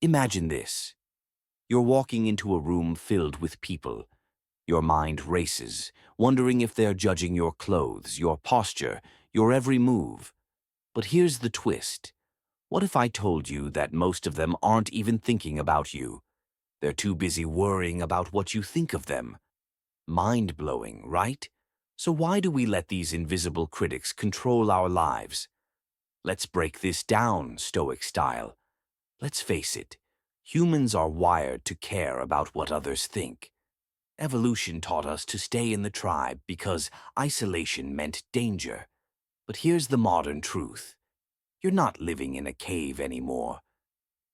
Imagine this. You're walking into a room filled with people. Your mind races, wondering if they're judging your clothes, your posture, your every move. But here's the twist. What if I told you that most of them aren't even thinking about you? They're too busy worrying about what you think of them. Mind-blowing, right? So why do we let these invisible critics control our lives? Let's break this down, Stoic style. Let's face it, humans are wired to care about what others think. Evolution taught us to stay in the tribe because isolation meant danger. But here's the modern truth. You're not living in a cave anymore.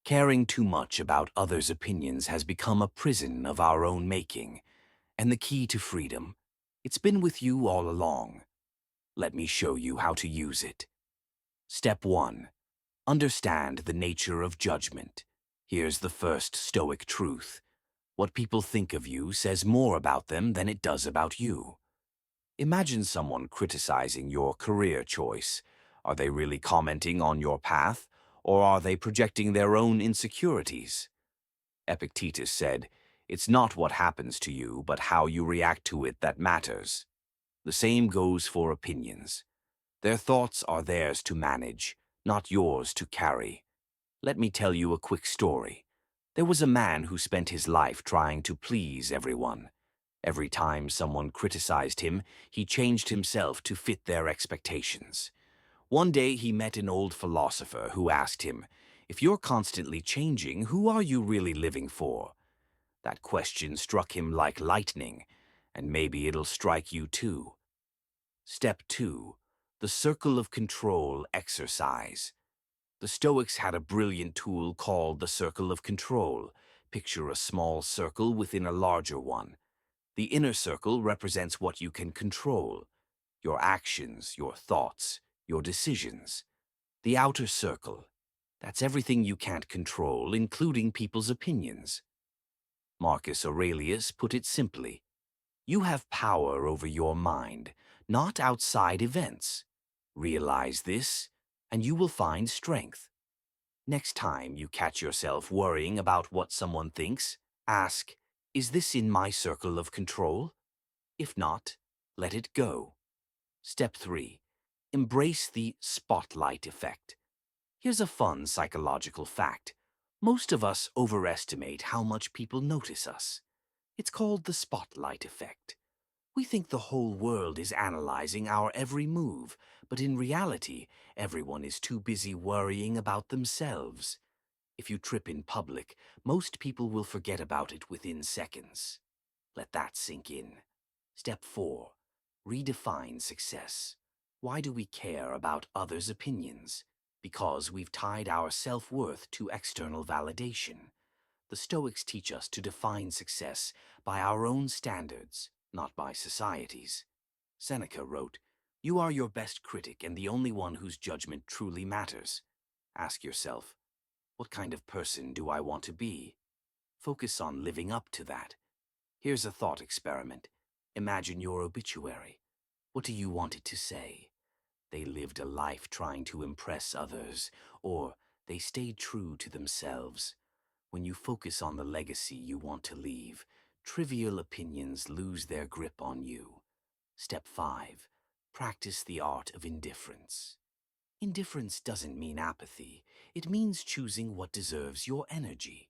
Caring too much about others' opinions has become a prison of our own making. And the key to freedom, it's been with you all along. Let me show you how to use it. Step 1. Understand the nature of judgment. Here's the first Stoic truth. What people think of you says more about them than it does about you. Imagine someone criticizing your career choice. Are they really commenting on your path, or are they projecting their own insecurities? Epictetus said, "It's not what happens to you, but how you react to it that matters." The same goes for opinions. Their thoughts are theirs to manage, not yours to carry. Let me tell you a quick story. There was a man who spent his life trying to please everyone. Every time someone criticized him, he changed himself to fit their expectations. One day he met an old philosopher who asked him, "If you're constantly changing, who are you really living for?" That question struck him like lightning, and maybe it'll strike you too. Step 2. The circle of control exercise. The Stoics had a brilliant tool called the circle of control. Picture a small circle within a larger one. The inner circle represents what you can control, your actions, your thoughts, your decisions. The outer circle, that's everything you can't control, including people's opinions. Marcus Aurelius put it simply, you have power over your mind, not outside events. Realize this, and you will find strength. Next time you catch yourself worrying about what someone thinks, ask, is this in my circle of control? If not, let it go. Step 3. Embrace the spotlight effect. Here's a fun psychological fact. Most of us overestimate how much people notice us. It's called the spotlight effect. We think the whole world is analyzing our every move, but in reality, everyone is too busy worrying about themselves. If you trip in public, most people will forget about it within seconds. Let that sink in. Step 4. Redefine success. Why do we care about others' opinions? Because we've tied our self-worth to external validation. The Stoics teach us to define success by our own standards, not by society's. Seneca wrote, "You are your best critic and the only one whose judgment truly matters." Ask yourself, what kind of person do I want to be? Focus on living up to that. Here's a thought experiment. Imagine your obituary. What do you want it to say? They lived a life trying to impress others, or they stayed true to themselves. When you focus on the legacy you want to leave, trivial opinions lose their grip on you. Step 5. Practice the art of indifference. Indifference doesn't mean apathy. It means choosing what deserves your energy.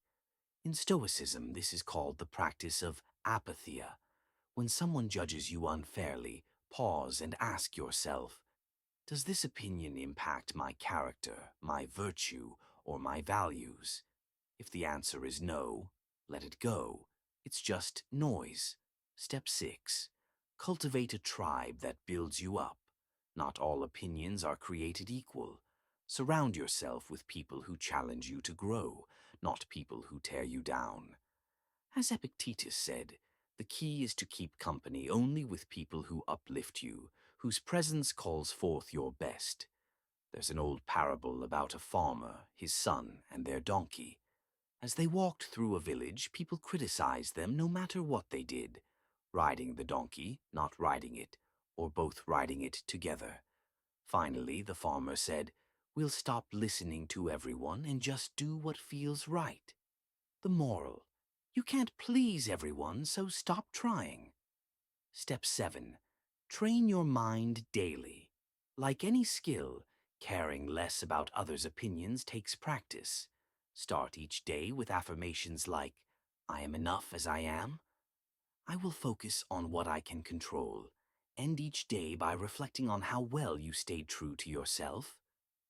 In Stoicism, this is called the practice of apatheia. When someone judges you unfairly, pause and ask yourself, does this opinion impact my character, my virtue, or my values? If the answer is no, let it go. It's just noise. Step 6. Cultivate a tribe that builds you up. Not all opinions are created equal. Surround yourself with people who challenge you to grow, not people who tear you down. As Epictetus said, the key is to keep company only with people who uplift you, whose presence calls forth your best. There's an old parable about a farmer, his son, and their donkey. As they walked through a village, people criticized them no matter what they did, riding the donkey, not riding it, or both riding it together. Finally, the farmer said, We'll stop listening to everyone and just do what feels right. The moral: you can't please everyone, so stop trying. Step 7. Train your mind daily. Like any skill, caring less about others' opinions takes practice. Start each day with affirmations like, I am enough as I am. I will focus on what I can control. End each day by reflecting on how well you stayed true to yourself.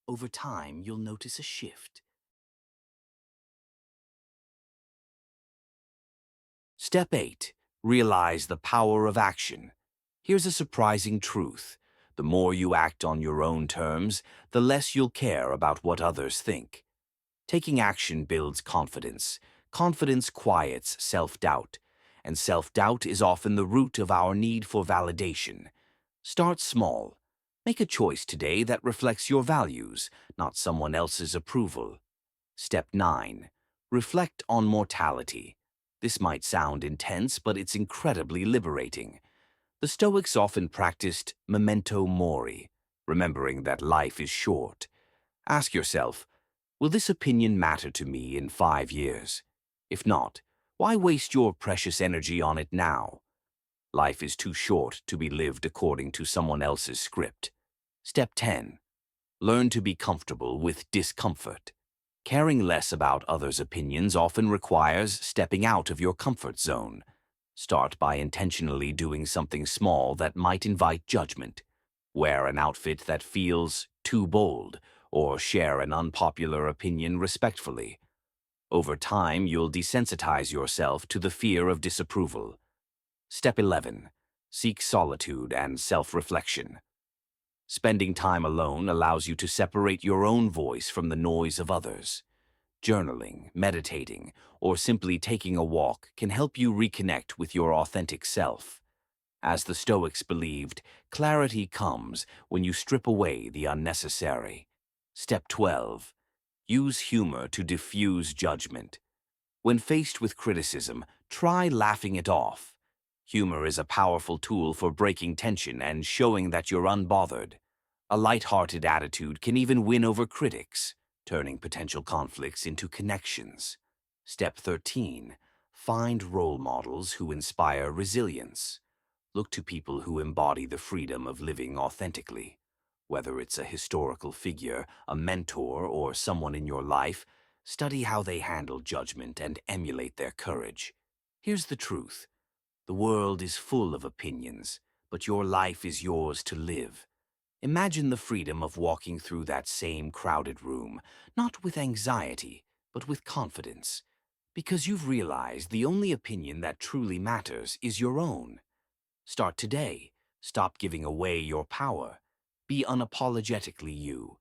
Over time, you'll notice a shift. Step 8. Realize the power of action. Here's a surprising truth. The more you act on your own terms, the less you'll care about what others think. Taking action builds confidence. Confidence quiets self-doubt, and self-doubt is often the root of our need for validation. Start small. Make a choice today that reflects your values, not someone else's approval. Step 9. Reflect on mortality. This might sound intense, but it's incredibly liberating. The Stoics often practiced memento mori, remembering that life is short. Ask yourself, will this opinion matter to me in 5 years? If not, why waste your precious energy on it now? Life is too short to be lived according to someone else's script. Step 10. Learn to be comfortable with discomfort. Caring less about others' opinions often requires stepping out of your comfort zone. Start by intentionally doing something small that might invite judgment. Wear an outfit that feels too bold, or share an unpopular opinion respectfully. Over time, you'll desensitize yourself to the fear of disapproval. Step 11. Seek solitude and self-reflection. Spending time alone allows you to separate your own voice from the noise of others. Journaling, meditating, or simply taking a walk can help you reconnect with your authentic self. As the Stoics believed, clarity comes when you strip away the unnecessary. Step 12. Use humor to diffuse judgment. When faced with criticism, try laughing it off. Humor is a powerful tool for breaking tension and showing that you're unbothered. A light-hearted attitude can even win over critics, turning potential conflicts into connections. Step 13. Find role models who inspire resilience. Look to people who embody the freedom of living authentically. Whether it's a historical figure, a mentor, or someone in your life, study how they handle judgment and emulate their courage. Here's the truth. The world is full of opinions, but your life is yours to live. Imagine the freedom of walking through that same crowded room, not with anxiety, but with confidence, because you've realized the only opinion that truly matters is your own. Start today. Stop giving away your power. Be unapologetically you.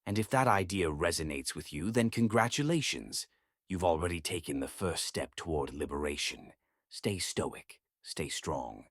And if that idea resonates with you, then congratulations. You've already taken the first step toward liberation. Stay stoic. Stay strong.